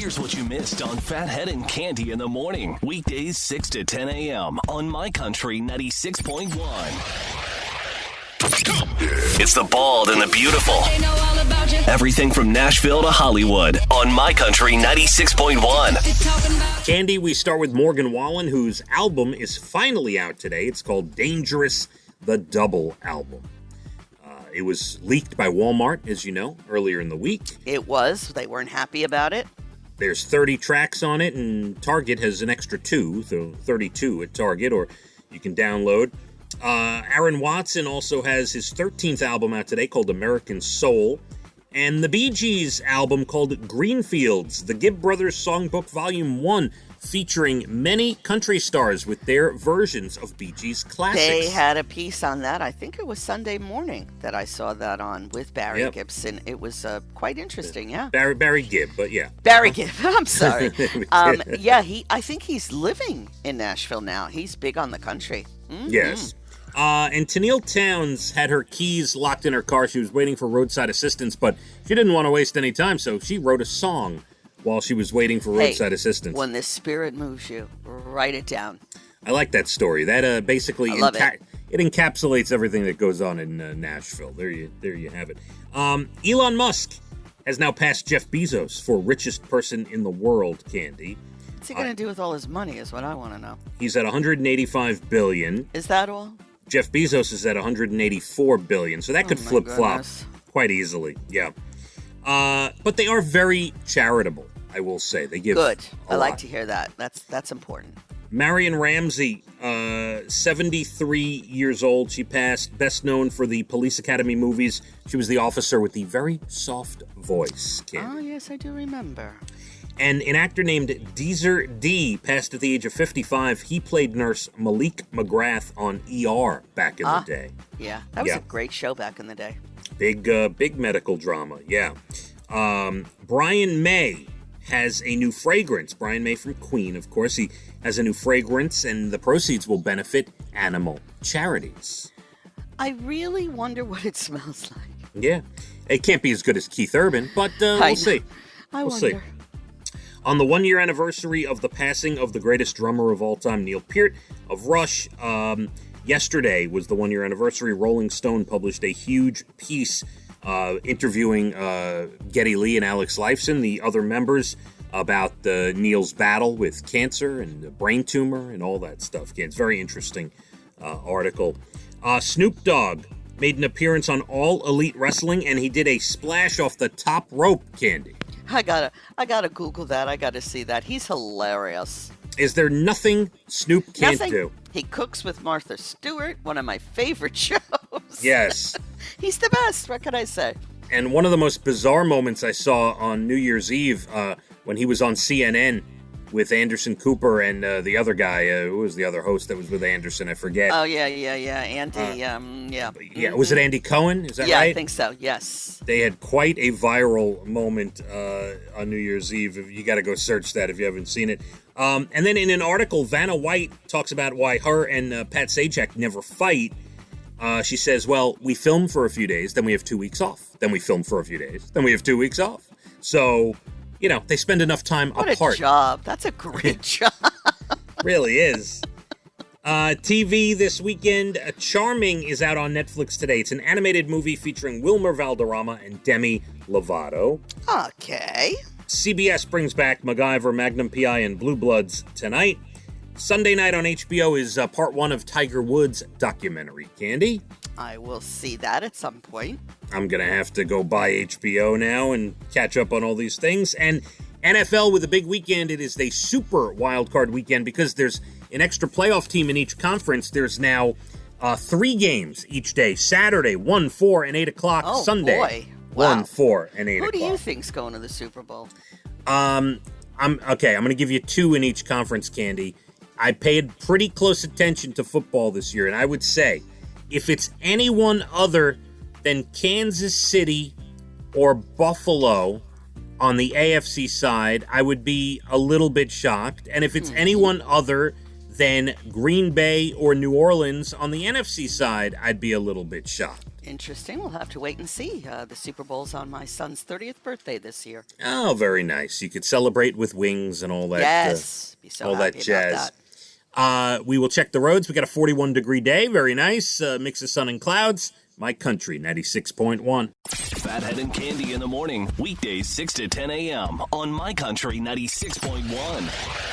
Here's what you missed on Phathead and Cande in the morning. Weekdays 6 to 10 a.m. on My Country 96.1. It's the bald and the beautiful. Everything from Nashville to Hollywood on My Country 96.1. Cande, we start with Morgan Wallen, whose album is finally out today. It's called Dangerous, the Double Album. It was leaked by Walmart, as you know, earlier in the week. It was. They weren't happy about it. There's 30 tracks on it, and Target has an extra 2, so 32 at Target, or you can download. Aaron Watson also has his 13th album out today called American Soul, and the Bee Gees album called Greenfields, the Gibb Brothers Songbook Volume 1, featuring many country stars with their versions of Bee Gees classics. They had a piece on that. I think it was Sunday morning that I saw that on with Barry Gibson. It was quite interesting, yeah. Barry Gibb, but yeah. Barry Gibb, I'm sorry. I think he's living in Nashville now. He's big on the country. Mm-hmm. Yes. And Tennille Towns had her keys locked in her car. She was waiting for roadside assistance, but she didn't want to waste any time, so she wrote a song while she was waiting for roadside assistance. When the spirit moves you, write it down. I like that story. That basically it encapsulates everything that goes on in Nashville. There you have it. Elon Musk has now passed Jeff Bezos for richest person in the world, Cande. What's he going to do with all his money is what I want to know. He's at $185 billion. Is that all? Jeff Bezos is at $184 billion, so that could flip-flop quite easily. Yeah. But they are very charitable, I will say. They give Good. I like lot. to hear that. That's important. Marian Ramsey, 73 years old. She passed, best known for the Police Academy movies. She was the officer with the very soft voice. Cande. Oh, yes, I do remember. And an actor named Deezer D passed at the age of 55. He played nurse Malik McGrath on ER back in the day. Yeah, that was a great show back in the day. Big medical drama, yeah. Brian May has a new fragrance. Brian May from Queen, of course. He has a new fragrance, and the proceeds will benefit animal charities. I really wonder what it smells like. Yeah. It can't be as good as Keith Urban, but we'll see. We'll see. On the one-year anniversary of the passing of the greatest drummer of all time, Neil Peart of Rush, yesterday was the one-year anniversary. Rolling Stone published a huge piece interviewing Geddy Lee and Alex Lifeson, the other members, about Neil's battle with cancer and the brain tumor and all that stuff. It's a very interesting article. Snoop Dogg made an appearance on All Elite Wrestling, and he did a splash off the top rope, Cande. I gotta Google that. I gotta see that. He's hilarious. Is there nothing Snoop can't do? He cooks with Martha Stewart, one of my favorite shows. Yes. He's the best. What can I say? And one of the most bizarre moments I saw on New Year's Eve when he was on CNN with Anderson Cooper and the other guy. Who was the other host that was with Anderson? I forget. Oh, yeah. Andy, yeah. Yeah, was it Andy Cohen? Is that right? Yeah, I think so, yes. They had quite a viral moment on New Year's Eve. You got to go search that if you haven't seen it. And then in an article, Vanna White talks about why her and Pat Sajak never fight. She says, well, we film for a few days, then we have 2 weeks off. Then we film for a few days, then we have 2 weeks off. So, they spend enough time apart. What a job. That's a great job. Really is. TV this weekend, Charming is out on Netflix today. It's an animated movie featuring Wilmer Valderrama and Demi Lovato. Okay. CBS brings back MacGyver, Magnum P.I., and Blue Bloods tonight. Sunday night on HBO is part 1 of Tiger Woods' documentary. Cande? I will see that at some point. I'm going to have to go buy HBO now and catch up on all these things. And NFL with a big weekend. It is a super wildcard weekend because there's an extra playoff team in each conference. There's now 3 games each day. Saturday, 1, 4, and 8 o'clock. Oh, Sunday, boy. Wow. 1, 4, and 8 o'clock. Who do you think's going to the Super Bowl? I'm going to give you 2 in each conference, Cande. I paid pretty close attention to football this year, and I would say if it's anyone other than Kansas City or Buffalo on the AFC side, I would be a little bit shocked. And if it's anyone other than Green Bay or New Orleans. On the NFC side, I'd be a little bit shocked. Interesting. We'll have to wait and see. The Super Bowl's on my son's 30th birthday this year. Oh, very nice. You could celebrate with wings and all that. Yes. Be so all happy that jazz. about that. We will check the roads. We got a 41-degree day. Very nice. Mix of sun and clouds. My Country 96.1. Phathead and Cande in the morning. Weekdays 6 to 10 a.m. on My Country 96.1.